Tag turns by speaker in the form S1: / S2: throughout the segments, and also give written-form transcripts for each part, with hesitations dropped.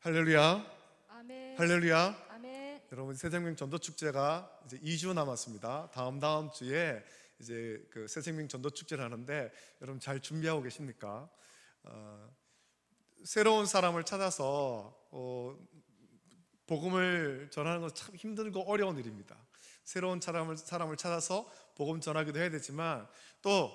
S1: 할렐루야.
S2: 아멘.
S1: 할렐루야.
S2: 아멘.
S1: 여러분, 새생명 전도 축제가 이제 2주 남았습니다. 다음 주에 이제 그 새생명 전도 축제를 하는데 여러분 잘 준비하고 계십니까? 새로운 사람을 찾아서 복음을 전하는 건 참 힘들고 어려운 일입니다. 새로운 사람을 찾아서 복음 전하기도 해야 되지만 또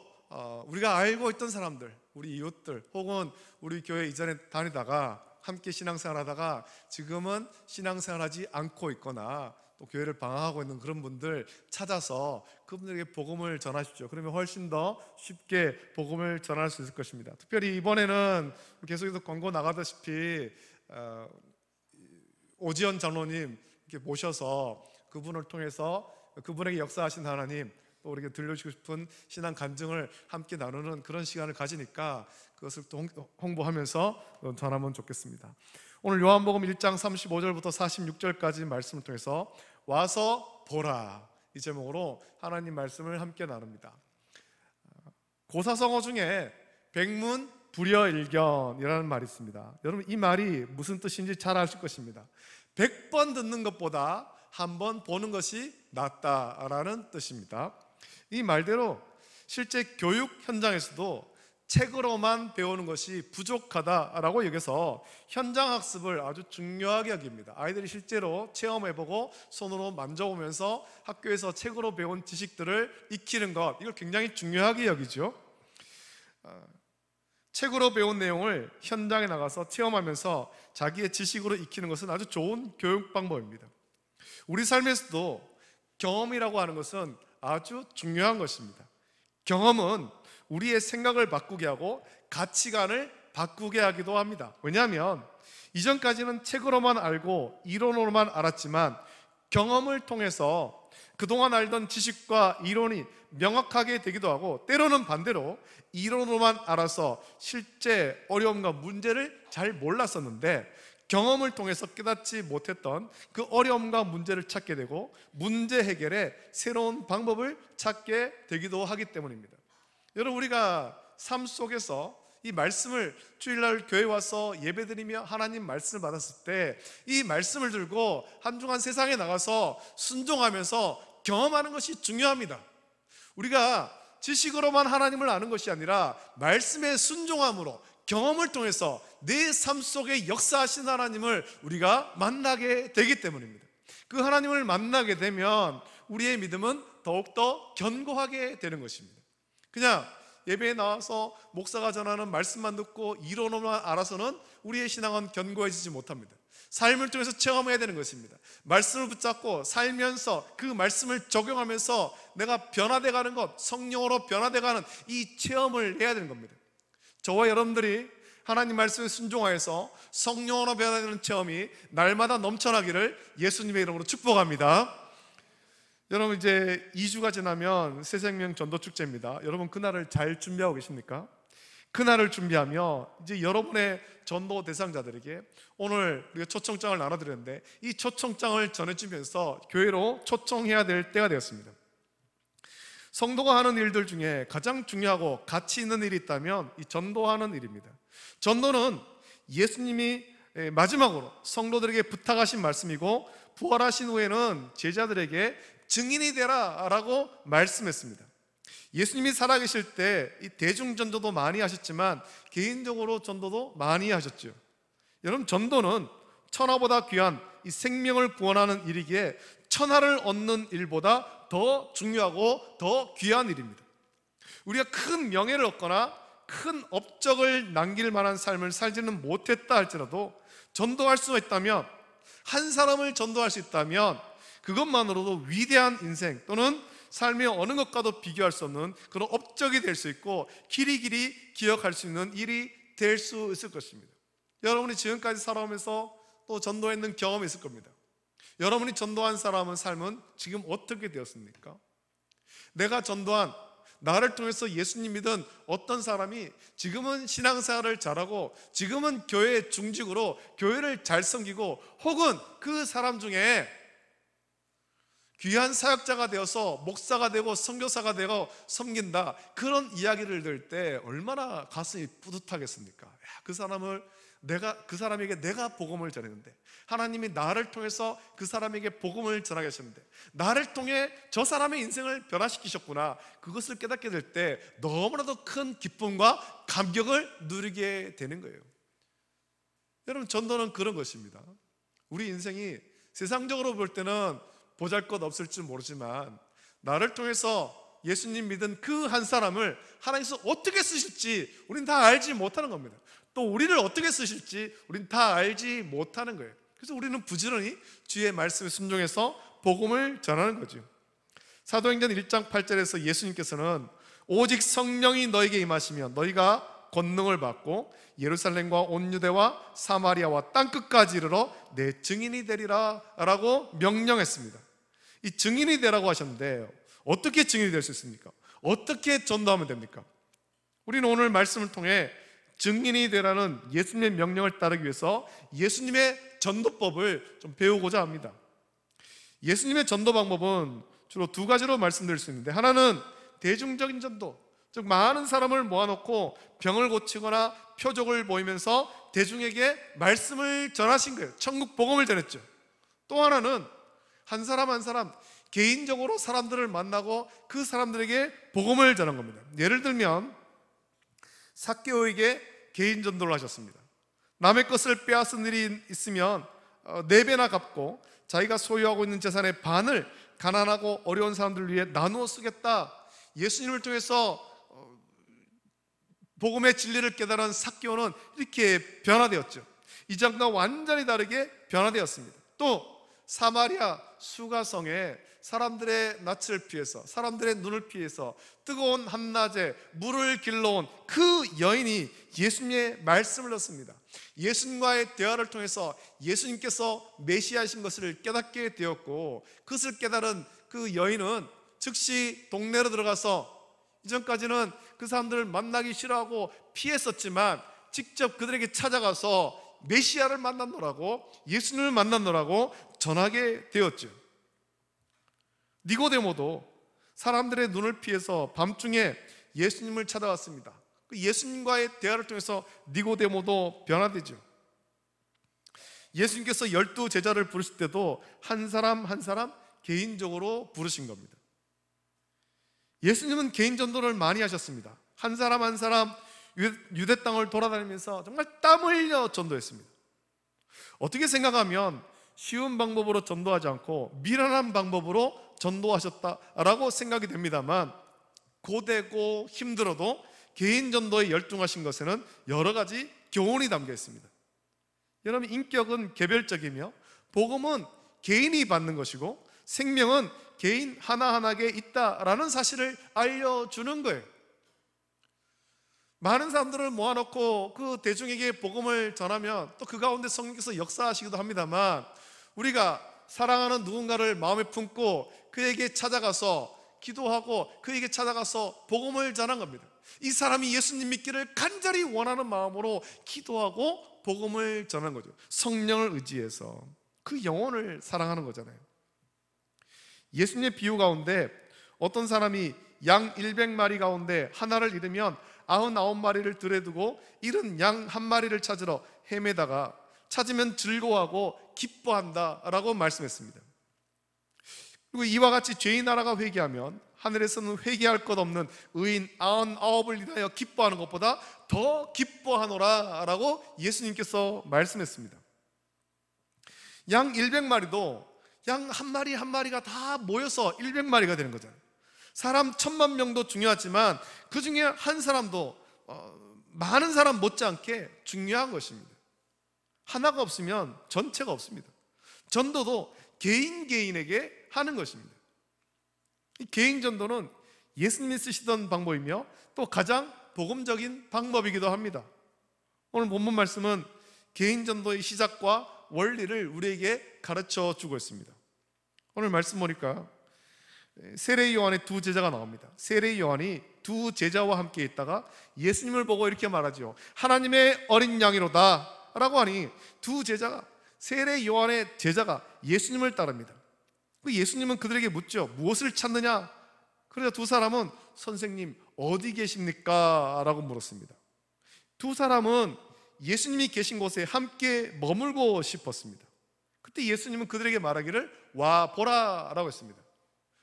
S1: 우리가 알고 있던 사람들, 우리 이웃들 혹은 우리 교회 이전에 다니다가 함께 신앙생활하다가 지금은 신앙생활하지 않고 있거나 또 교회를 방황하고 있는 그런 분들 찾아서 그분들에게 복음을 전하십시오. 그러면 훨씬 더 쉽게 복음을 전할 수 있을 것입니다. 특별히 이번에는 계속해서 광고 나가다시피 오지연 장로님 이렇게 모셔서 그분을 통해서 그분에게 역사하신 하나님, 또 우리에게 들려주고 싶은 신앙 간증을 함께 나누는 그런 시간을 가지니까 그것을 또 홍보하면서 전하면 좋겠습니다. 오늘 요한복음 1장 35절부터 46절까지 말씀을 통해서 와서 보라, 이 제목으로 하나님 말씀을 함께 나눕니다. 고사성어 중에 백문 불여일견이라는 말이 있습니다. 여러분, 이 말이 무슨 뜻인지 잘 아실 것입니다. 100번 듣는 것보다 한 번 보는 것이 낫다라는 뜻입니다. 이 말대로 실제 교육 현장에서도 책으로만 배우는 것이 부족하다라고 여겨서 현장 학습을 아주 중요하게 여깁니다. 아이들이 실제로 체험해보고 손으로 만져보면서 학교에서 책으로 배운 지식들을 익히는 것, 이걸 굉장히 중요하게 여기죠. 책으로 배운 내용을 현장에 나가서 체험하면서 자기의 지식으로 익히는 것은 아주 좋은 교육 방법입니다. 우리 삶에서도 경험이라고 하는 것은 아주 중요한 것입니다. 경험은 우리의 생각을 바꾸게 하고 가치관을 바꾸게 하기도 합니다. 왜냐하면 이전까지는 책으로만 알고 이론으로만 알았지만 경험을 통해서 그동안 알던 지식과 이론이 명확하게 되기도 하고, 때로는 반대로 이론으로만 알아서 실제 어려움과 문제를 잘 몰랐었는데 경험을 통해서 깨닫지 못했던 그 어려움과 문제를 찾게 되고 문제 해결에 새로운 방법을 찾게 되기도 하기 때문입니다. 여러분, 우리가 삶 속에서 이 말씀을 주일날 교회 와서 예배드리며 하나님 말씀을 받았을 때 이 말씀을 들고 한 주간 세상에 나가서 순종하면서 경험하는 것이 중요합니다. 우리가 지식으로만 하나님을 아는 것이 아니라 말씀의 순종함으로 경험을 통해서 내 삶 속에 역사하신 하나님을 우리가 만나게 되기 때문입니다. 그 하나님을 만나게 되면 우리의 믿음은 더욱더 견고하게 되는 것입니다. 그냥 예배에 나와서 목사가 전하는 말씀만 듣고 이론으로만 알아서는 우리의 신앙은 견고해지지 못합니다. 삶을 통해서 체험해야 되는 것입니다. 말씀을 붙잡고 살면서 그 말씀을 적용하면서 내가 변화돼가는 것, 성령으로 변화돼가는 이 체험을 해야 되는 겁니다. 저와 여러분들이 하나님 말씀에 순종하여서 성령으로 변화되는 체험이 날마다 넘쳐나기를 예수님의 이름으로 축복합니다. 여러분, 이제 2주가 지나면 새생명 전도축제입니다. 여러분, 그날을 잘 준비하고 계십니까? 그날을 준비하며 이제 여러분의 전도 대상자들에게 오늘 우리가 초청장을 나눠드렸는데 이 초청장을 전해주면서 교회로 초청해야 될 때가 되었습니다. 성도가 하는 일들 중에 가장 중요하고 가치 있는 일이 있다면 이 전도하는 일입니다. 전도는 예수님이 마지막으로 성도들에게 부탁하신 말씀이고, 부활하신 후에는 제자들에게 증인이 되라 라고 말씀했습니다. 예수님이 살아계실 때 이 대중전도도 많이 하셨지만 개인적으로 전도도 많이 하셨죠. 여러분, 전도는 천하보다 귀한 이 생명을 구원하는 일이기에 천하를 얻는 일보다 더 중요하고 더 귀한 일입니다. 우리가 큰 명예를 얻거나 큰 업적을 남길 만한 삶을 살지는 못했다 할지라도 전도할 수 있다면, 한 사람을 전도할 수 있다면 그것만으로도 위대한 인생 또는 삶의 어느 것과도 비교할 수 없는 그런 업적이 될 수 있고 길이 기억할 수 있는 일이 될 수 있을 것입니다. 여러분이 지금까지 살아오면서 또 전도했는 경험이 있을 겁니다. 여러분이 전도한 사람은 삶은 지금 어떻게 되었습니까? 내가 전도한, 나를 통해서 예수님 믿은 어떤 사람이 지금은 신앙생활을 잘하고 지금은 교회의 중직으로 교회를 잘 섬기고 혹은 그 사람 중에 귀한 사역자가 되어서 목사가 되고 선교사가 되고 섬긴다, 그런 이야기를 들을 때 얼마나 가슴이 뿌듯하겠습니까? 그 사람을 그 사람에게 내가 복음을 전했는데, 하나님이 나를 통해서 그 사람에게 복음을 전하게 하셨는데, 나를 통해 저 사람의 인생을 변화시키셨구나, 그것을 깨닫게 될 때 너무나도 큰 기쁨과 감격을 누리게 되는 거예요. 여러분, 전도는 그런 것입니다. 우리 인생이 세상적으로 볼 때는 보잘것없을지 모르지만, 나를 통해서 예수님 믿은 그 한 사람을 하나님께서 어떻게 쓰실지 우린 다 알지 못하는 겁니다. 또 우리를 어떻게 쓰실지 우린 다 알지 못하는 거예요. 그래서 우리는 부지런히 주의 말씀에 순종해서 복음을 전하는 거죠. 사도행전 1장 8절에서 예수님께서는 오직 성령이 너에게 임하시면 너희가 권능을 받고 예루살렘과 온 유대와 사마리아와 땅끝까지 이르러 내 증인이 되리라 라고 명령했습니다. 이 증인이 되라고 하셨는데, 어떻게 증인이 될 수 있습니까? 어떻게 전도하면 됩니까? 우리는 오늘 말씀을 통해 증인이 되라는 예수님의 명령을 따르기 위해서 예수님의 전도법을 좀 배우고자 합니다. 예수님의 전도 방법은 주로 두 가지로 말씀드릴 수 있는데, 하나는 대중적인 전도, 즉 많은 사람을 모아놓고 병을 고치거나 표적을 보이면서 대중에게 말씀을 전하신 거예요. 천국 복음을 전했죠. 또 하나는 한 사람 한 사람 개인적으로 사람들을 만나고 그 사람들에게 복음을 전한 겁니다. 예를 들면 삭개오에게 개인 전도를 하셨습니다. 남의 것을 빼앗은 일이 있으면 4배나 갚고 자기가 소유하고 있는 재산의 반을 가난하고 어려운 사람들을 위해 나누어 쓰겠다. 예수님을 통해서 복음의 진리를 깨달은 삭개오는 이렇게 변화되었죠. 이전과 완전히 다르게 변화되었습니다. 또 사마리아 수가성에 사람들의 낯을 피해서, 사람들의 눈을 피해서 뜨거운 한낮에 물을 길러온 그 여인이 예수님의 말씀을 듣습니다. 예수님과의 대화를 통해서 예수님께서 메시아이신 것을 깨닫게 되었고, 그것을 깨달은 그 여인은 즉시 동네로 들어가서, 이전까지는 그 사람들을 만나기 싫어하고 피했었지만 직접 그들에게 찾아가서 메시아를 만났노라고, 예수님을 만났노라고 전하게 되었죠. 니고데모도 사람들의 눈을 피해서 밤중에 예수님을 찾아왔습니다. 그 예수님과의 대화를 통해서 니고데모도 변화되죠. 예수님께서 12 제자를 부르실 때도 한 사람 한 사람 개인적으로 부르신 겁니다. 예수님은 개인 전도를 많이 하셨습니다. 한 사람 한 사람 유대 땅을 돌아다니면서 정말 땀 흘려 전도했습니다. 어떻게 생각하면 쉬운 방법으로 전도하지 않고 미련한 방법으로 전도하셨다라고 생각이 됩니다만, 고되고 힘들어도 개인 전도에 열중하신 것에는 여러 가지 교훈이 담겨 있습니다. 여러분, 인격은 개별적이며 복음은 개인이 받는 것이고 생명은 개인 하나하나에게 있다라는 사실을 알려주는 거예요. 많은 사람들을 모아놓고 그 대중에게 복음을 전하면 또 그 가운데 성령께서 역사하시기도 합니다만, 우리가 사랑하는 누군가를 마음에 품고 그에게 찾아가서 기도하고 그에게 찾아가서 복음을 전한 겁니다. 이 사람이 예수님 믿기를 간절히 원하는 마음으로 기도하고 복음을 전한 거죠. 성령을 의지해서 그 영혼을 사랑하는 거잖아요. 예수님의 비유 가운데 어떤 사람이 양 100마리 가운데 하나를 잃으면 99마리를 들에 두고 잃은 양 1마리를 찾으러 헤매다가 찾으면 즐거워하고 기뻐한다라고 말씀했습니다. 그리고 이와 같이 죄인 나라가 회개하면 하늘에서는 회개할 것 없는 의인 99을 인하여 기뻐하는 것보다 더 기뻐하노라 라고 예수님께서 말씀했습니다. 양 100마리도 양 한 마리 한 마리가 다 모여서 100마리가 되는 거잖아요. 사람 1000만 명도 중요하지만 그 중에 한 사람도 많은 사람 못지않게 중요한 것입니다. 하나가 없으면 전체가 없습니다. 전도도 개인에게 하는 것입니다. 이 개인 전도는 예수님이 쓰시던 방법이며 또 가장 복음적인 방법이기도 합니다. 오늘 본문 말씀은 개인 전도의 시작과 원리를 우리에게 가르쳐 주고 있습니다. 오늘 말씀 보니까 세례 요한의 2 제자가 나옵니다. 세례 요한이 2 제자와 함께 있다가 예수님을 보고 이렇게 말하죠. 하나님의 어린 양이로다 라고 하니 2 제자가, 세례 요한의 제자가 예수님을 따릅니다. 예수님은 그들에게 묻죠. 무엇을 찾느냐? 그래서 2 사람은 선생님 어디 계십니까? 라고 물었습니다. 2 사람은 예수님이 계신 곳에 함께 머물고 싶었습니다. 그때 예수님은 그들에게 말하기를 와 보라라고 했습니다.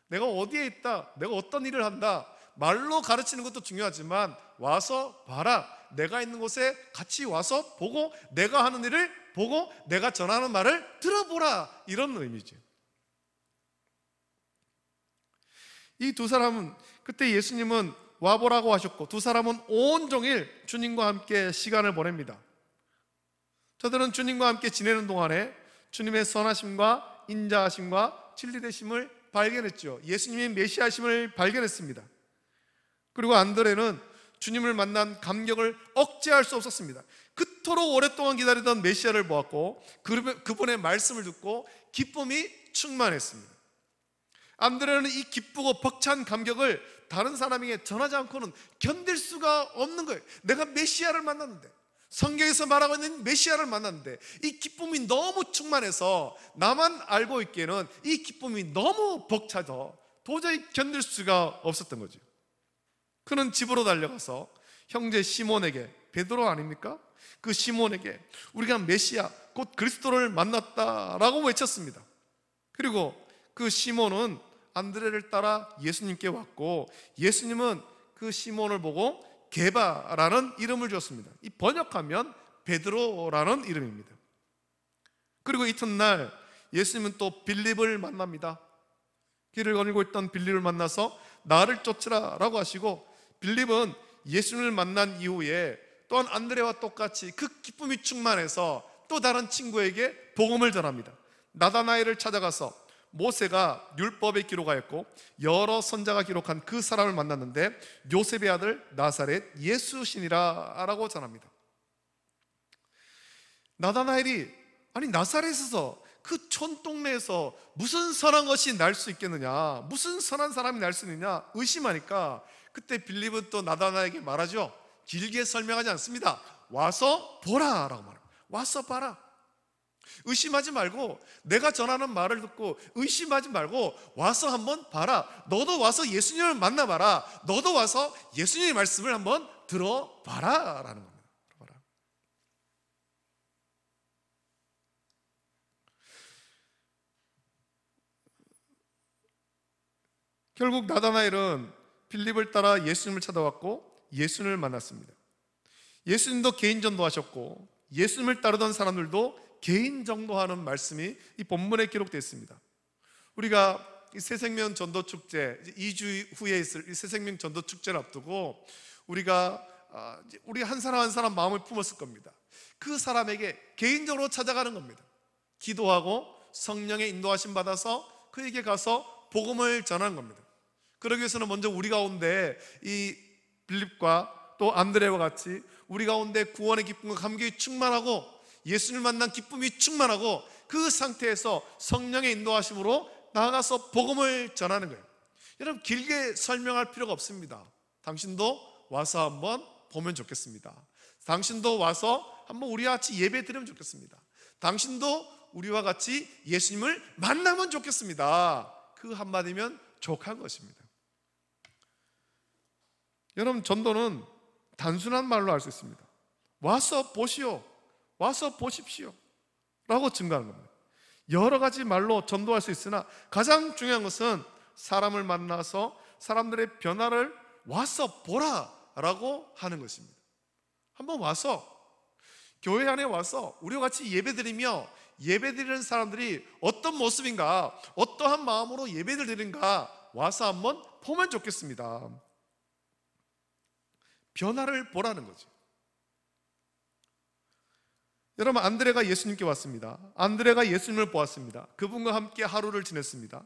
S1: 내가 어디에 있다, 내가 어떤 일을 한다, 말로 가르치는 것도 중요하지만 와서 봐라, 내가 있는 곳에 같이 와서 보고 내가 하는 일을 보고 내가 전하는 말을 들어보라, 이런 의미죠. 이 두 사람은, 그때 예수님은 와보라고 하셨고 두 사람은 온종일 주님과 함께 시간을 보냅니다. 저들은 주님과 함께 지내는 동안에 주님의 선하심과 인자하심과 진리되심을 발견했죠. 예수님의 메시아심을 발견했습니다. 그리고 안드레는 주님을 만난 감격을 억제할 수 없었습니다. 그토록 오랫동안 기다리던 메시아를 보았고 그분의 말씀을 듣고 기쁨이 충만했습니다. 안드레는 이 기쁘고 벅찬 감격을 다른 사람에게 전하지 않고는 견딜 수가 없는 거예요. 내가 메시아를 만났는데, 성경에서 말하고 있는 메시아를 만났는데 이 기쁨이 너무 충만해서 나만 알고 있기에는 이 기쁨이 너무 벅차서 도저히 견딜 수가 없었던 거죠. 그는 집으로 달려가서 형제 시몬에게, 베드로 아닙니까? 그 시몬에게 우리가 메시아 곧 그리스도를 만났다라고 외쳤습니다. 그리고 그 시몬은 안드레를 따라 예수님께 왔고 예수님은 그 시몬을 보고 게바라는 이름을 주었습니다. 이 번역하면 베드로라는 이름입니다. 그리고 이튿날 예수님은 또 빌립을 만납니다. 길을 거닐고 있던 빌립을 만나서 나를 쫓으라 라고 하시고, 빌립은 예수님을 만난 이후에 또한 안드레와 똑같이 그 기쁨이 충만해서 또 다른 친구에게 복음을 전합니다. 나다나엘을 찾아가서 모세가 율법에 기록하였고 여러 선자가 기록한 그 사람을 만났는데 요셉의 아들 나사렛 예수시니라 라고 전합니다. 나다나엘이 아니 나사렛에서 그 촌동네에서 무슨 선한 것이 날 수 있겠느냐, 무슨 선한 사람이 날 수 있느냐 의심하니까 그때 빌립은 또 나다나엘에게 말하죠. 길게 설명하지 않습니다. 와서 보라 라고 말합니다. 와서 봐라. 의심하지 말고, 내가 전하는 말을 듣고 의심하지 말고 와서 한번 봐라. 너도 와서 예수님을 만나봐라. 너도 와서 예수님의 말씀을 한번 들어봐라 라는 겁니다. 들어봐라. 결국 나다나엘은 빌립을 따라 예수님을 찾아왔고 예수님을 만났습니다. 예수님도 개인 전도하셨고 예수님을 따르던 사람들도 개인 전도하는 말씀이 이 본문에 기록되어 있습니다. 우리가 이 새생명 전도 축제 2주 후에 있을 이 새생명 전도 축제를 앞두고 우리가 우리 한 사람 한 사람 마음을 품었을 겁니다. 그 사람에게 개인적으로 찾아가는 겁니다. 기도하고 성령의 인도하심 받아서 그에게 가서 복음을 전하는 겁니다. 그러기 위해서는 먼저 우리 가운데 이 빌립과 또 안드레와 같이 우리 가운데 구원의 기쁨과 감격이 충만하고 예수님을 만난 기쁨이 충만하고 그 상태에서 성령의 인도하심으로 나아가서 복음을 전하는 거예요. 여러분 길게 설명할 필요가 없습니다. 당신도 와서 한번 보면 좋겠습니다. 당신도 와서 한번 우리와 같이 예배 드리면 좋겠습니다. 당신도 우리와 같이 예수님을 만나면 좋겠습니다. 그 한마디면 족한 것입니다. 여러분 전도는 단순한 말로 할 수 있습니다. 와서 보시오, 와서 보십시오 라고 증거하는 겁니다. 여러 가지 말로 전도할 수 있으나 가장 중요한 것은 사람을 만나서 사람들의 변화를 와서 보라 라고 하는 것입니다. 한번 와서 교회 안에 와서 우리와 같이 예배드리며 예배드리는 사람들이 어떤 모습인가, 어떠한 마음으로 예배를 드리는가 와서 한번 보면 좋겠습니다. 변화를 보라는 거죠. 여러분 안드레가 예수님께 왔습니다. 안드레가 예수님을 보았습니다. 그분과 함께 하루를 지냈습니다.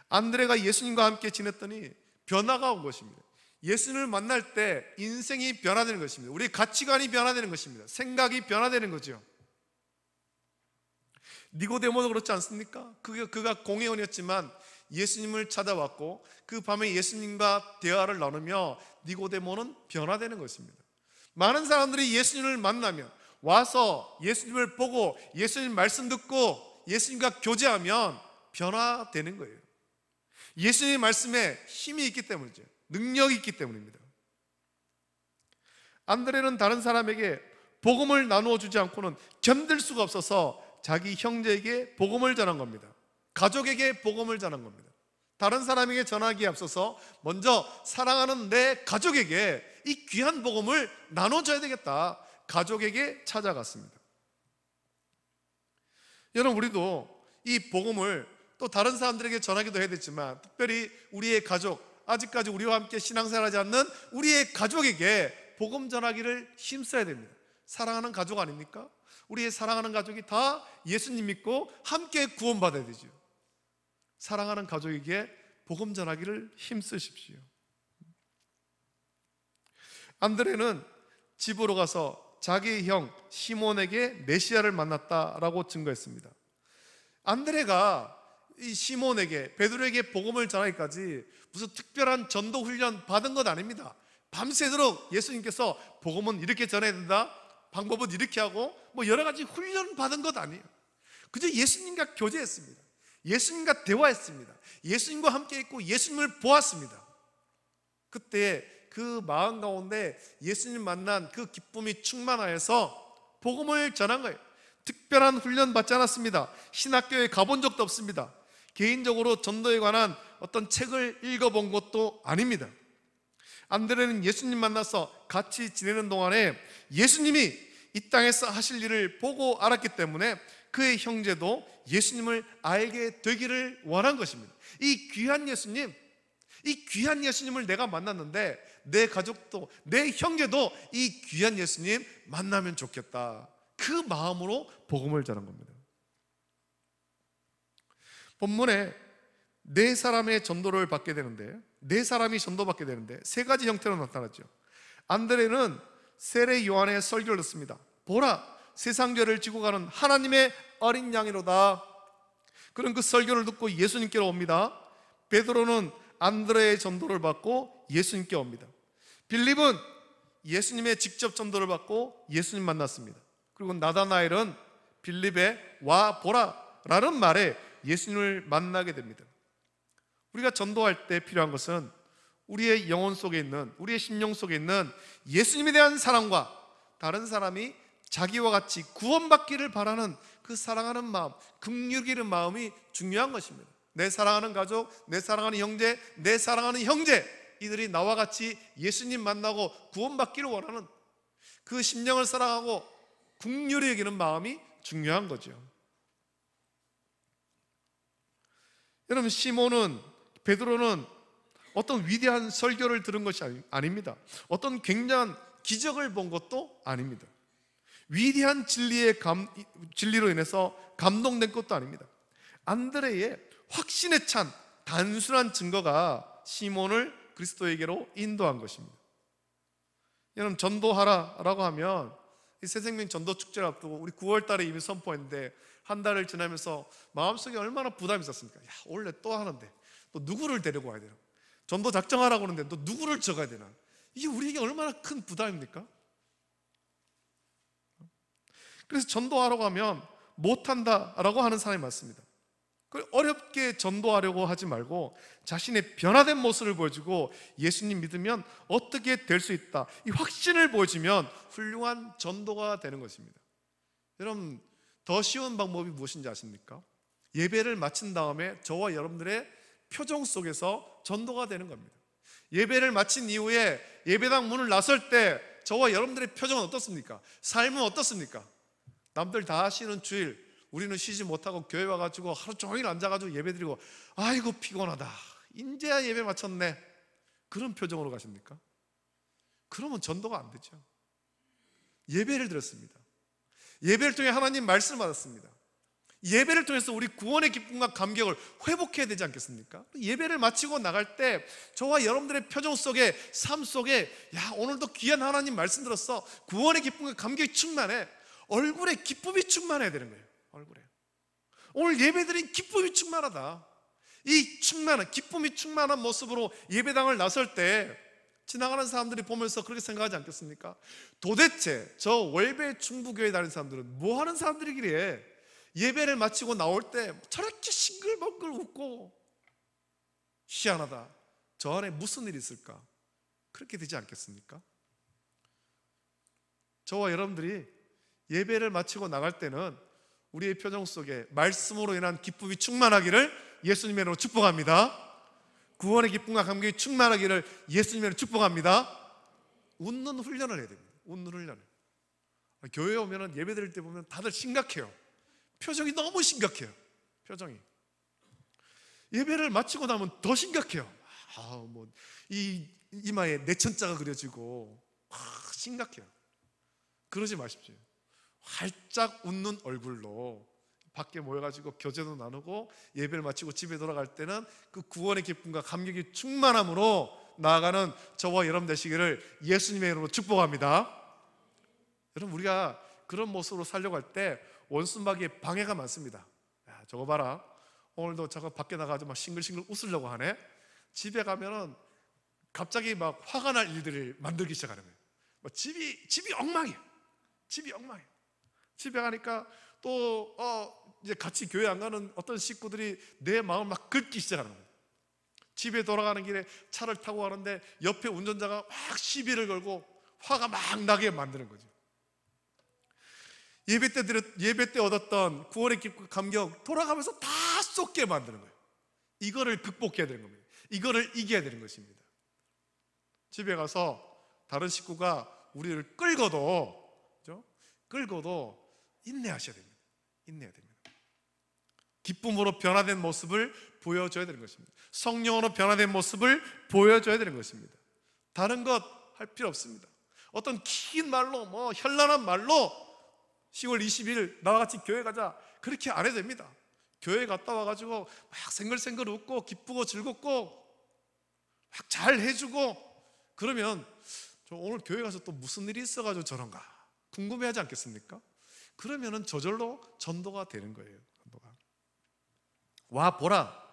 S1: 안드레가 예수님과 함께 지냈더니 변화가 온 것입니다. 예수님을 만날 때 인생이 변화되는 것입니다. 우리의 가치관이 변화되는 것입니다. 생각이 변화되는 거죠. 니고데모도 그렇지 않습니까? 그가 공회원이었지만 예수님을 찾아왔고 그 밤에 예수님과 대화를 나누며 니고데모는 변화되는 것입니다. 많은 사람들이 예수님을 만나면 와서 예수님을 보고 예수님 말씀 듣고 예수님과 교제하면 변화되는 거예요. 예수님의 말씀에 힘이 있기 때문이죠. 능력이 있기 때문입니다. 안드레는 다른 사람에게 복음을 나누어 주지 않고는 견딜 수가 없어서 자기 형제에게 복음을 전한 겁니다. 가족에게 복음을 전한 겁니다. 다른 사람에게 전하기에 앞서서 먼저 사랑하는 내 가족에게 이 귀한 복음을 나눠줘야 되겠다. 가족에게 찾아갔습니다. 여러분, 우리도 이 복음을 또 다른 사람들에게 전하기도 해야 되지만, 특별히 우리의 가족, 아직까지 우리와 함께 신앙생활하지 않는 우리의 가족에게 복음 전하기를 힘써야 됩니다. 사랑하는 가족 아닙니까? 우리의 사랑하는 가족이 다 예수님 믿고 함께 구원받아야 되죠. 사랑하는 가족에게 복음 전하기를 힘쓰십시오. 안드레는 집으로 가서 자기의 형 시몬에게 메시아를 만났다라고 증거했습니다. 안드레가 이 시몬에게, 베드로에게 복음을 전하기까지 무슨 특별한 전도 훈련 받은 것 아닙니다. 밤새도록 예수님께서 복음은 이렇게 전해야 된다, 방법은 이렇게 하고 뭐 여러 가지 훈련 받은 것 아니에요. 그저 예수님과 교제했습니다. 예수님과 대화했습니다. 예수님과 함께 있고 예수님을 보았습니다. 그때 그 마음 가운데 예수님 만난 그 기쁨이 충만하여서 복음을 전한 거예요. 특별한 훈련 받지 않았습니다. 신학교에 가본 적도 없습니다. 개인적으로 전도에 관한 어떤 책을 읽어본 것도 아닙니다. 안드레는 예수님 만나서 같이 지내는 동안에 예수님이 이 땅에서 하실 일을 보고 알았기 때문에 그의 형제도 예수님을 알게 되기를 원한 것입니다. 이 귀한 예수님을 내가 만났는데 내 가족도, 내 형제도 이 귀한 예수님 만나면 좋겠다. 그 마음으로 복음을 전한 겁니다. 본문에 네 사람의 전도를 받게 되는데, 네 사람이 전도받게 되는데 세 가지 형태로 나타났죠. 안드레는 세례 요한의 설교를 듣습니다. 보라, 세상 죄를 지고 가는 하나님의 어린 양이로다. 그런 그 설교를 듣고 예수님께로 옵니다. 베드로는 안드레의 전도를 받고 예수님께 옵니다. 빌립은 예수님의 직접 전도를 받고 예수님 만났습니다. 그리고 나다나엘은 빌립의 와 보라 라는 말에 예수님을 만나게 됩니다. 우리가 전도할 때 필요한 것은 우리의 영혼 속에 있는, 우리의 심령 속에 있는 예수님에 대한 사랑과 다른 사람이 자기와 같이 구원받기를 바라는 그 사랑하는 마음, 긍휼 기는 마음이 중요한 것입니다. 내 사랑하는 가족, 내 사랑하는 형제, 내 사랑하는 형제, 이들이 나와 같이 예수님 만나고 구원받기를 원하는 그 심령을 사랑하고 긍휼히 여기는 마음이 중요한 거죠. 여러분, 시몬은, 베드로는 어떤 위대한 설교를 들은 것이 아닙니다. 어떤 굉장한 기적을 본 것도 아닙니다. 위대한 진리로 인해서 감동된 것도 아닙니다. 안드레의 확신에 찬 단순한 증거가 시몬을 그리스도에게로 인도한 것입니다. 여러분, 전도하라라고 하면 이 새생명 전도 축제를 앞두고 우리 9월 달에 이미 선포했는데 한 달을 지나면서 마음속에 얼마나 부담이 있었습니까? 야, 원래 또 하는데 또 누구를 데리고 와야 되나? 전도 작정하라고 하는데 또 누구를 적어야 되나? 이게 우리에게 얼마나 큰 부담입니까? 그래서 전도하라고 하면 못한다라고 하는 사람이 많습니다. 어렵게 전도하려고 하지 말고 자신의 변화된 모습을 보여주고 예수님 믿으면 어떻게 될 수 있다, 이 확신을 보여주면 훌륭한 전도가 되는 것입니다. 여러분, 더 쉬운 방법이 무엇인지 아십니까? 예배를 마친 다음에 저와 여러분들의 표정 속에서 전도가 되는 겁니다. 예배를 마친 이후에 예배당 문을 나설 때 저와 여러분들의 표정은 어떻습니까? 삶은 어떻습니까? 남들 다 쉬는 주일, 우리는 쉬지 못하고 교회 와가지고 하루 종일 앉아가지고 예배드리고 아이고 피곤하다, 인제야 예배 마쳤네, 그런 표정으로 가십니까? 그러면 전도가 안 되죠. 예배를 드렸습니다. 예배를 통해 하나님 말씀을 받았습니다. 예배를 통해서 우리 구원의 기쁨과 감격을 회복해야 되지 않겠습니까? 예배를 마치고 나갈 때 저와 여러분들의 표정 속에, 삶 속에, 야, 오늘도 귀한 하나님 말씀 들었어, 구원의 기쁨과 감격이 충만해, 얼굴에 기쁨이 충만해야 되는 거예요. 얼굴에 오늘 예배드린 기쁨이 충만하다, 이 충만한 기쁨이 충만한 모습으로 예배당을 나설 때 지나가는 사람들이 보면서 그렇게 생각하지 않겠습니까? 도대체 저 월배 충북교회 다니는 사람들은 뭐 하는 사람들이길래 예배를 마치고 나올 때 저렇게 싱글벙글 웃고, 희한하다, 저 안에 무슨 일이 있을까? 그렇게 되지 않겠습니까? 저와 여러분들이 예배를 마치고 나갈 때는 우리의 표정 속에 말씀으로 인한 기쁨이 충만하기를 예수님의 이름으로 축복합니다. 구원의 기쁨과 감격이 충만하기를 예수님의 이름으로 축복합니다. 웃는 훈련을 해야 됩니다. 웃는 훈련을. 교회에 오면 예배 드릴 때 보면 다들 심각해요. 표정이 너무 심각해요. 표정이. 예배를 마치고 나면 더 심각해요. 이 이마에 내천자가 그려지고 심각해요. 그러지 마십시오. 활짝 웃는 얼굴로 밖에 모여가지고 교제도 나누고 예배를 마치고 집에 돌아갈 때는 그 구원의 기쁨과 감격이 충만함으로 나아가는 저와 여러분 되시기를 예수님의 이름으로 축복합니다. 여러분, 우리가 그런 모습으로 살려고 할 때 원수마귀의 방해가 많습니다. 야, 저거 봐라, 오늘도 저거 밖에 나가서 막 싱글싱글 웃으려고 하네. 집에 가면은 갑자기 막 화가 날 일들을 만들기 시작하는 거예요. 집이 엉망이에요. 집이 엉망이에요. 집에 가니까 또 이제 같이 교회 안 가는 어떤 식구들이 내 마음을 막 긁기 시작하는 거예요. 집에 돌아가는 길에 차를 타고 가는데 옆에 운전자가 막 시비를 걸고 화가 막 나게 만드는 거죠. 예배 때 얻었던 구원의 기쁨 감격 돌아가면서 다 쏟게 만드는 거예요. 이거를 극복해야 되는 겁니다. 이거를 이겨야 되는 것입니다. 집에 가서 다른 식구가 우리를 끌고도 인내하셔야 됩니다. 인내해야 됩니다. 기쁨으로 변화된 모습을 보여줘야 되는 것입니다. 성령으로 변화된 모습을 보여줘야 되는 것입니다. 다른 것 할 필요 없습니다. 어떤 긴 말로 현란한 말로 10월 20일 나와 같이 교회 가자, 그렇게 안 해도 됩니다. 교회 갔다 와가지고 막 생글생글 웃고 기쁘고 즐겁고 막 잘 해주고 그러면 저 오늘 교회 가서 또 무슨 일이 있어가지고 저런가 궁금해하지 않겠습니까? 그러면은 저절로 전도가 되는 거예요. 전도가. 와보라,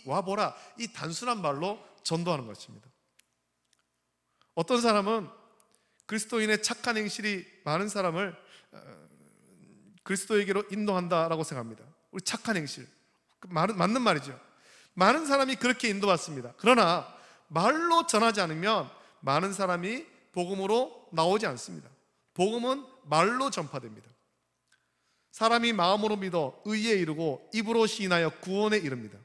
S1: 와보라, 이 단순한 말로 전도하는 것입니다. 어떤 사람은 그리스도인의 착한 행실이 많은 사람을 그리스도에게로 인도한다라고 생각합니다. 우리 착한 행실, 맞는 말이죠. 많은 사람이 그렇게 인도받습니다. 그러나 말로 전하지 않으면 많은 사람이 복음으로 나오지 않습니다. 복음은 말로 전파됩니다. 사람이 마음으로 믿어 의에 이르고 입으로 시인하여 구원에 이릅니다.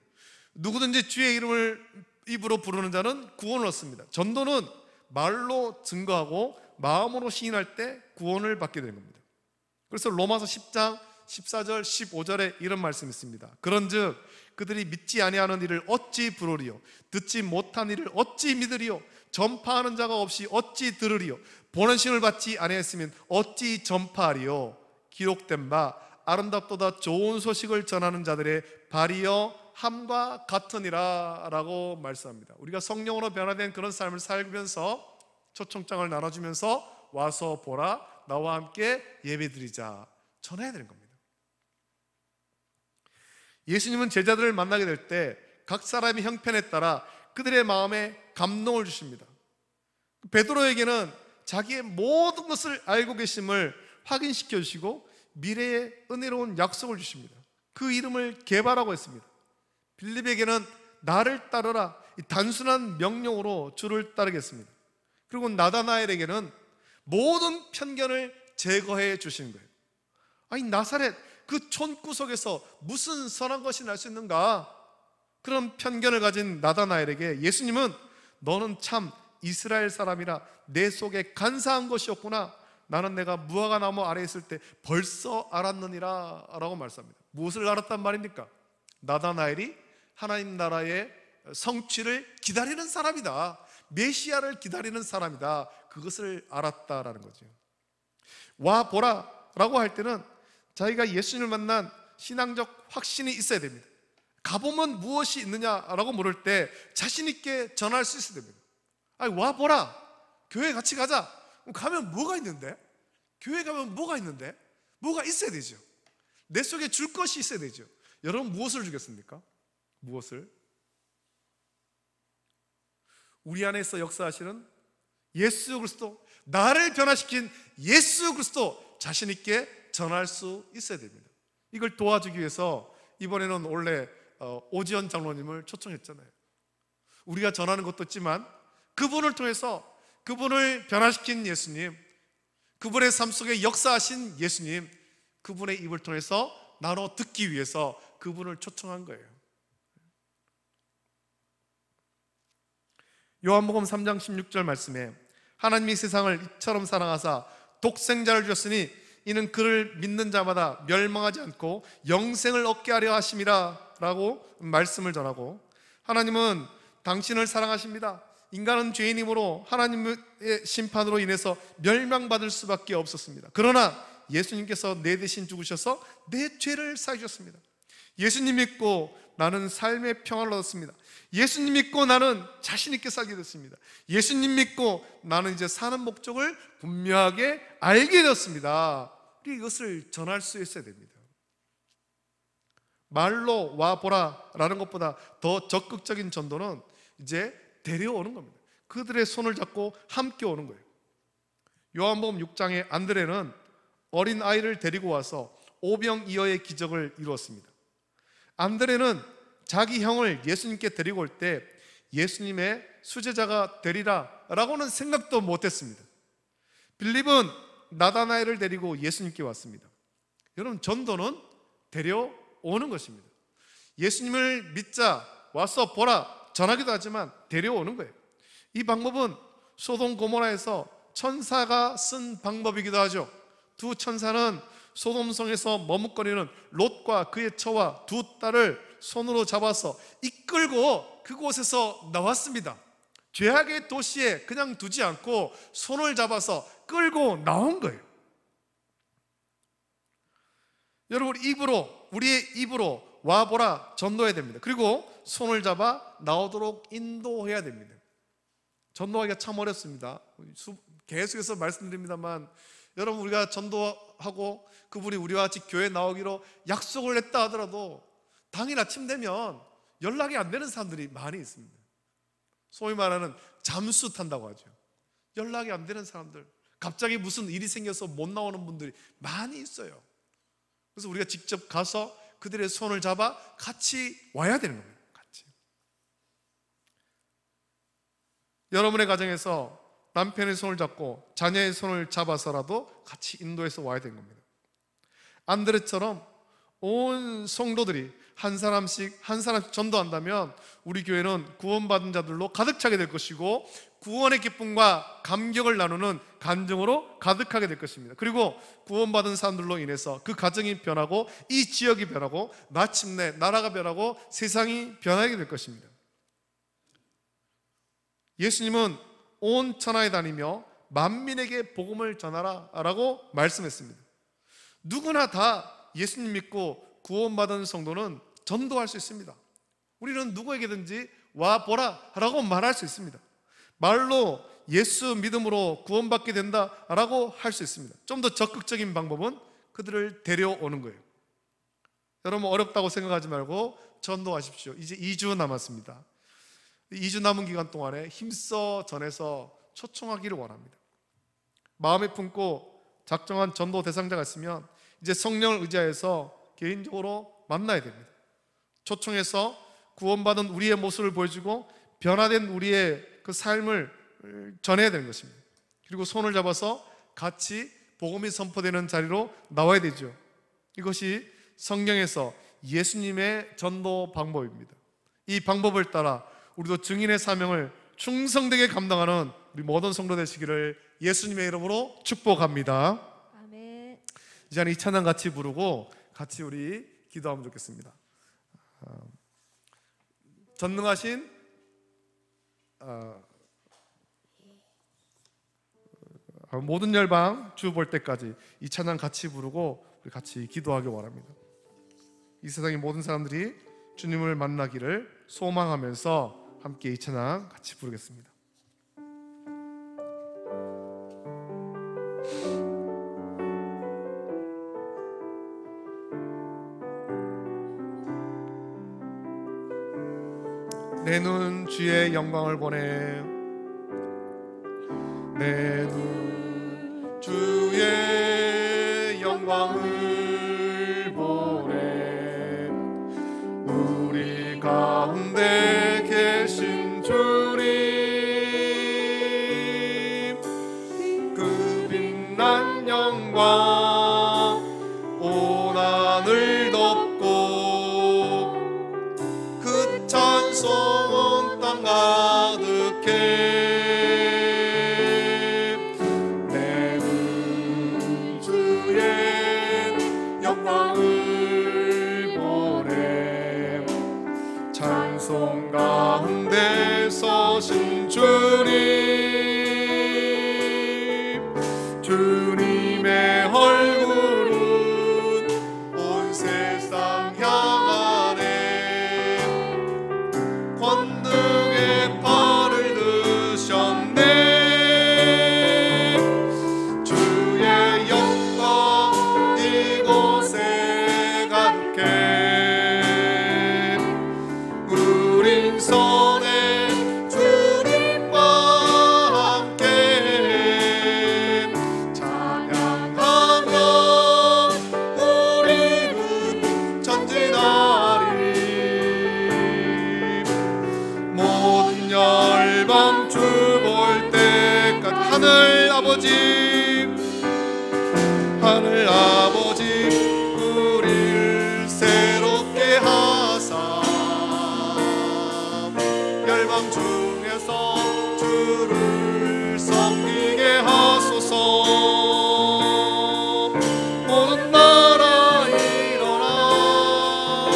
S1: 누구든지 주의 이름을 입으로 부르는 자는 구원을 얻습니다. 전도는 말로 증거하고 마음으로 시인할 때 구원을 받게 되는 겁니다. 그래서 로마서 10장 14절 15절에 이런 말씀이 있습니다. 그런즉 그들이 믿지 아니하는 일을 어찌 부르리요, 듣지 못한 일을 어찌 믿으리요, 전파하는 자가 없이 어찌 들으리요, 보는 신을 받지 아니했으면 어찌 전파하리요. 기록된 바 아름답도다 좋은 소식을 전하는 자들의 발이여 함과 같으니라 라고 말씀합니다. 우리가 성령으로 변화된 그런 삶을 살면서 초청장을 나눠주면서 와서 보라, 나와 함께 예배드리자 전해야 되는 겁니다. 예수님은 제자들을 만나게 될 때 각 사람의 형편에 따라 그들의 마음에 감동을 주십니다. 베드로에게는 자기의 모든 것을 알고 계심을 확인시켜 주시고 미래의 은혜로운 약속을 주십니다. 그 이름을 개바라고 했습니다. 빌립에게는 나를 따르라, 이 단순한 명령으로 주를 따르겠습니다. 그리고 나다나엘에게는 모든 편견을 제거해 주시는 거예요. 아니, 나사렛 그 촌구석에서 무슨 선한 것이 날 수 있는가? 그런 편견을 가진 나다나엘에게 예수님은 너는 참 이스라엘 사람이라 내 속에 간사한 것이었구나. 나는 내가 무화과 나무 아래에 있을 때 벌써 알았느니라 라고 말씀합니다. 무엇을 알았단 말입니까? 나다나엘이 하나님 나라의 성취를 기다리는 사람이다, 메시아를 기다리는 사람이다, 그것을 알았다라는 거죠. 와 보라 라고 할 때는 자기가 예수님을 만난 신앙적 확신이 있어야 됩니다. 가보면 무엇이 있느냐라고 물을 때 자신 있게 전할 수 있어야 됩니다. 아니, 와 보라, 교회 같이 가자. 가면 뭐가 있는데? 교회 가면 뭐가 있는데? 뭐가 있어야 되죠. 내 속에 줄 것이 있어야 되죠. 여러분, 무엇을 주겠습니까? 무엇을? 우리 안에서 역사하시는 예수 그리스도, 나를 변화시킨 예수 그리스도 자신 있게 전할 수 있어야 됩니다. 이걸 도와주기 위해서 이번에는 원래 오지연 장로님을 초청했잖아요. 우리가 전하는 것도 있지만 그분을 통해서 그분을 변화시킨 예수님, 그분의 삶 속에 역사하신 예수님, 그분의 입을 통해서 나눠 듣기 위해서 그분을 초청한 거예요. 요한복음 3장 16절 말씀에 하나님이 세상을 이처럼 사랑하사 독생자를 주셨으니 이는 그를 믿는 자마다 멸망하지 않고 영생을 얻게 하려 하심이라 라고 말씀을 전하고, 하나님은 당신을 사랑하십니다. 인간은 죄인이므로 하나님의 심판으로 인해서 멸망받을 수밖에 없었습니다. 그러나 예수님께서 내 대신 죽으셔서 내 죄를 사주셨습니다. 예수님 믿고 나는 삶의 평안을 얻었습니다. 예수님 믿고 나는 자신 있게 살게 됐습니다. 예수님 믿고 나는 이제 사는 목적을 분명하게 알게 되었습니다. 우리 이것을 전할 수 있어야 됩니다. 말로 와보라 라는 것보다 더 적극적인 전도는 이제 데려오는 겁니다. 그들의 손을 잡고 함께 오는 거예요. 요한복음 6장에 안드레는 어린 아이를 데리고 와서 오병이어의 기적을 이루었습니다. 안드레는 자기 형을 예수님께 데리고 올 때 예수님의 수제자가 되리라 라고는 생각도 못했습니다. 빌립은 나다나엘을 데리고 예수님께 왔습니다. 여러분, 전도는 데려오는 것입니다. 예수님을 믿자, 와서 보라 전하기도 하지만 데려오는 거예요. 이 방법은 소돔 고모라에서 천사가 쓴 방법이기도 하죠. 두 천사는 소돔성에서 머뭇거리는 롯과 그의 처와 두 딸을 손으로 잡아서 이끌고 그곳에서 나왔습니다. 죄악의 도시에 그냥 두지 않고 손을 잡아서 끌고 나온 거예요. 여러분, 우리의 입으로 와보라 전도해야 됩니다. 그리고 손을 잡아 나오도록 인도해야 됩니다. 전도하기가 참 어렵습니다. 계속해서 말씀드립니다만, 여러분, 우리가 전도하고 그분이 우리와 같이 교회 나오기로 약속을 했다 하더라도 당일 아침 되면 연락이 안 되는 사람들이 많이 있습니다. 소위 말하는 잠수 탄다고 하죠. 연락이 안 되는 사람들, 갑자기 무슨 일이 생겨서 못 나오는 분들이 많이 있어요. 그래서 우리가 직접 가서 그들의 손을 잡아 같이 와야 되는 겁니다. 같이. 여러분의 가정에서 남편의 손을 잡고 자녀의 손을 잡아서라도 같이 인도해서 와야 되는 겁니다. 안드레처럼 온 성도들이 한 사람씩 전도한다면 우리 교회는 구원받은 자들로 가득 차게 될 것이고, 구원의 기쁨과 감격을 나누는 간증으로 가득하게 될 것입니다. 그리고 구원받은 사람들로 인해서 그 가정이 변하고 이 지역이 변하고 마침내 나라가 변하고 세상이 변하게 될 것입니다. 예수님은 온 천하에 다니며 만민에게 복음을 전하라 라고 말씀했습니다. 누구나 다 예수님 믿고 구원받은 성도는 전도할 수 있습니다. 우리는 누구에게든지 와보라 라고 말할 수 있습니다. 말로 예수 믿음으로 구원받게 된다 라고 할 수 있습니다. 좀 더 적극적인 방법은 그들을 데려오는 거예요. 여러분, 어렵다고 생각하지 말고 전도하십시오. 이제 2주 남았습니다. 2주 남은 기간 동안에 힘써 전해서 초청하기를 원합니다. 마음에 품고 작정한 전도 대상자가 있으면 이제 성령을 의지하여서 개인적으로 만나야 됩니다. 초청해서 구원받은 우리의 모습을 보여주고 변화된 우리의 그 삶을 전해야 되는 것입니다. 그리고 손을 잡아서 같이 복음이 선포되는 자리로 나와야 되죠. 이것이 성경에서 예수님의 전도 방법입니다. 이 방법을 따라 우리도 증인의 사명을 충성되게 감당하는 우리 모든 성도 되시기를 예수님의 이름으로 축복합니다.
S2: 아멘.
S1: 이제 이 찬양 같이 부르고 같이 우리 기도하면 좋겠습니다. 전능하신 모든 열방 주 볼 때까지 이 찬양 같이 부르고 우리 같이 기도하기 원합니다. 이 세상의 모든 사람들이 주님을 만나기를 소망하면서 함께 이 찬양 같이 부르겠습니다. 내 눈 주의 영광을 보내, 내 눈 주의 영광을 보내, 우리 가운데 계신 주님, 그 빛난 찬송 가운데 서신 주님의 얼굴은 온 세상 향하네. 권능의 팔을 드셨네. 주의 영광 이곳에 가득해. 우린 손에 주님과 함께 찬양하며 우리는 전진하리. 모든 열방 주 볼 때까지 하늘 아버지 우리를 새롭게 하사 열방 중에서 주를 섬기게 하소서. 모든 나라 일어나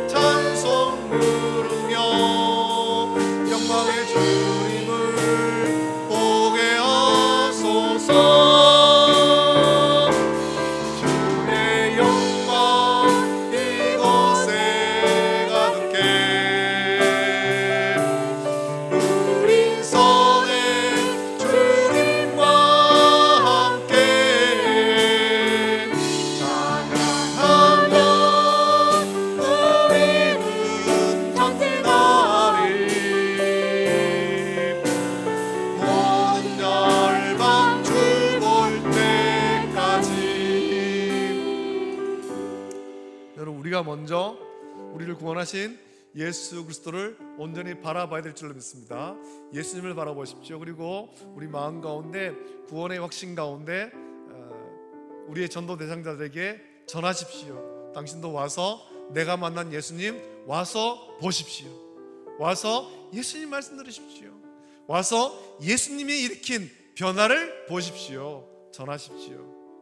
S1: 찬송 부르며 영광의 주님을 보게 하소서. 주의 영광 이곳에 가득해. 우린 손에 주님과 함께 찬양하며 우리는 전진하리. 모든 열방 주 볼 때까지. 여러분, 우리가 먼저 우리를 구원하신 예수 그리스도를 온전히 바라봐야 될 줄로 믿습니다. 예수님을 바라보십시오. 그리고 우리 마음 가운데 구원의 확신 가운데 우리의 전도 대상자들에게 전하십시오. 당신도 와서 내가 만난 예수님 와서 보십시오. 와서 예수님 말씀 들으십시오. 와서 예수님이 일으킨 변화를 보십시오. 전하십시오.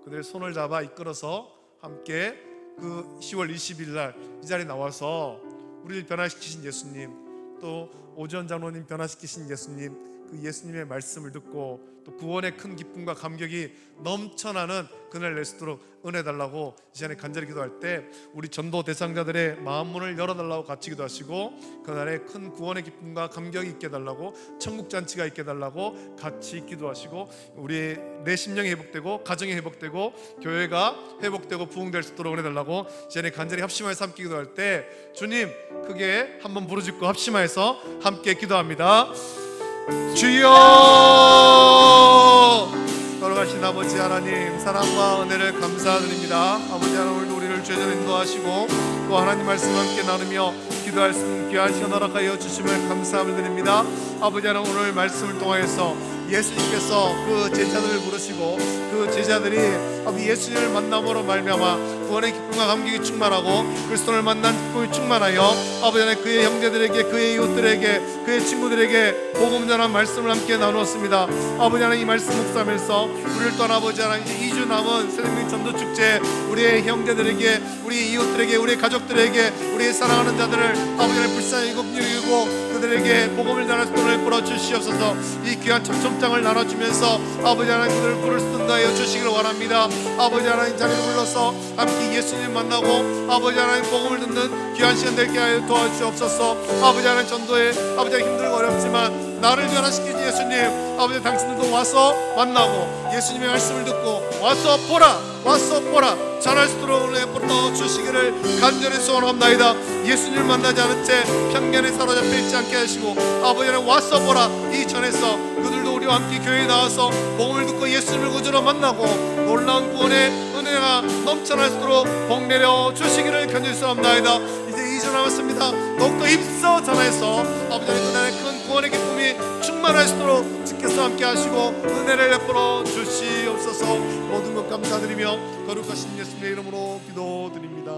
S1: 그들의 손을 잡아 이끌어서 함께 그 10월 20일 날 이 자리에 나와서 우리를 변화시키신 예수님, 또 오전 장로님 변화시키신 예수님, 그 예수님의 말씀을 듣고 또 구원의 큰 기쁨과 감격이 넘쳐나는 그날 낼 수 있도록 은혜 달라고 이 시간에 간절히 기도할 때 우리 전도 대상자들의 마음문을 열어달라고 같이 기도하시고 그날에 큰 구원의 기쁨과 감격이 있게 달라고, 천국잔치가 있게 달라고 같이 기도하시고, 우리의 내 심령이 회복되고 가정이 회복되고 교회가 회복되고 부흥될 수 있도록 은혜 달라고 이 시간에 간절히 합심하여서 함께 기도할 때 주님 크게 한번 부르짖고 합심하여서 함께 기도합니다. 주여, 걸어가신 아버지 하나님, 사랑과 은혜를 감사드립니다. 아버지 하나님, 오늘도 우리를 죄전 인도하시고 또 하나님 말씀 함께 나누며 기도할 수 있는 귀한 시간 허락하여 주심을 감사함을 드립니다. 아버지 하나님, 오늘 말씀을 통하여서 예수님께서 그 제자들을 부르시고 그 제자들이 예수님을 만남으로 말미암아 구원의 기쁨과 감격이 충만하고 그리스도를 만난 기쁨이 충만하여 아버지 하나님 그의 형제들에게, 그의 이웃들에게, 그의 친구들에게 복음 전한 말씀을 함께 나누었습니다. 아버지 하나님, 이 말씀 묵상하면서 우리를 떠나 아버지 하나님 이제 2주 남은 새생명 전도축제 우리의 형제들에게, 우리 이웃들에게, 우리의 가족들에게, 우리의 사랑하는 자들을 아버지 하나님 불쌍히 굽이고 그들에게 복음을 전할 수 있도록 불어 주시옵소서. 이 귀한 첨첨장을 나눠주면서 아버지 하나님 그들을 부를 수 있도록 하여 주시기를 원합니다. 아버지 하나님 자리를 불러서 함께 예수님 만나고 아버지 하나님 복음을 듣는 귀한 시간 되게 하여 도와주옵소서. 아버지 하나님 전도에 아버지 하나님 힘들고 어렵지만 나를 변화시키신 예수님, 아버지 당신들도 와서 만나고 예수님의 말씀을 듣고 와서 보라 전할 수 있도록 은혜 부어 주시기를 간절히 소원합니다. 예수님을 만나지 않은 채 편견에 사로잡혀 있지 않게 하시고 아버지 하나님 와서 보라, 이 전에서 그들도 우리와 함께 교회에 나와서 복음을 듣고 예수님을 구주로 만나고 놀라운 구원의 은혜가 넘쳐날 수 있도록 복 내려 주시기를 간절히 소원합니다. 이제 2주 남았습니다. 더욱더 힘써 전해서 아버지 하나님 그날의 큰 구원의 기쁨이 충만할 수 있도록 주께서 함께 하시고 은혜를 베풀어 주시옵소서. 모든 것 감사드리며 거룩하신 예수님의 이름으로 기도드립니다.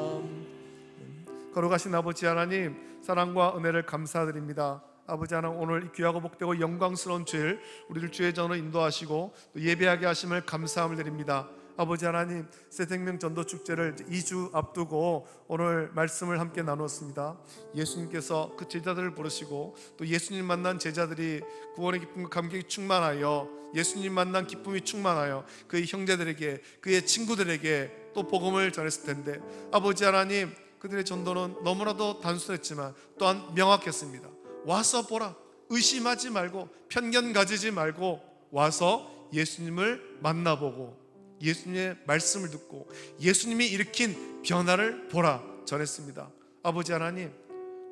S1: 거룩하신 아버지 하나님, 사랑과 은혜를 감사드립니다. 아버지 하나님, 오늘 귀하고 복되고 영광스러운 주일 우리를 주의 전으로 인도하시고 또 예배하게 하심을 감사함을 드립니다. 아버지 하나님, 새 생명 전도 축제를 2주 앞두고 오늘 말씀을 함께 나누었습니다. 예수님께서 그 제자들을 부르시고 또 예수님 만난 제자들이 구원의 기쁨과 감격이 충만하여, 예수님 만난 기쁨이 충만하여 그의 형제들에게, 그의 친구들에게 또 복음을 전했을 텐데, 아버지 하나님, 그들의 전도는 너무나도 단순했지만 또한 명확했습니다. 와서 보라, 의심하지 말고 편견 가지지 말고 와서 예수님을 만나보고 예수님의 말씀을 듣고 예수님이 일으킨 변화를 보라 전했습니다. 아버지 하나님,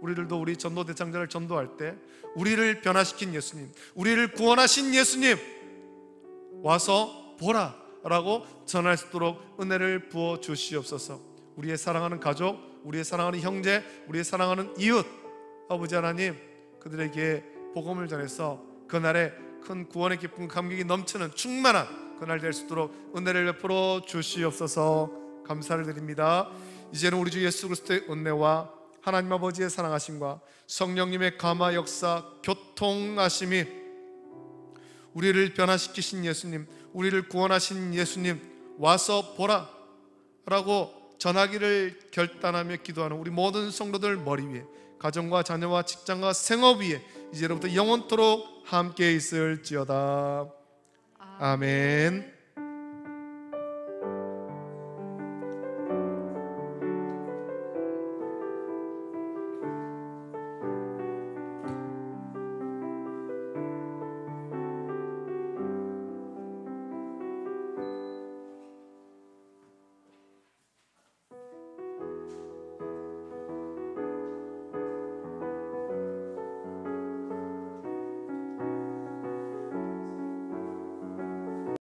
S1: 우리들도 우리 전도 대상자를 전도할 때 우리를 변화시킨 예수님, 우리를 구원하신 예수님 와서 보라 라고 전할 수 있도록 은혜를 부어 주시옵소서. 우리의 사랑하는 가족, 우리의 사랑하는 형제, 우리의 사랑하는 이웃, 아버지 하나님, 그들에게 복음을 전해서 그날에 큰 구원의 기쁨, 감격이 넘치는 충만한 그날 될 수 있도록 은혜를 베풀어 주시옵소서. 감사를 드립니다. 이제는 우리 주 예수 그리스도의 은혜와 하나님 아버지의 사랑하심과 성령님의 감화 역사 교통하심이, 우리를 변화시키신 예수님, 우리를 구원하신 예수님 와서 보라 라고 전하기를 결단하며 기도하는 우리 모든 성도들 머리 위에, 가정과 자녀와 직장과 생업 위에 이제로부터 영원토록 함께 있을지어다. 아멘.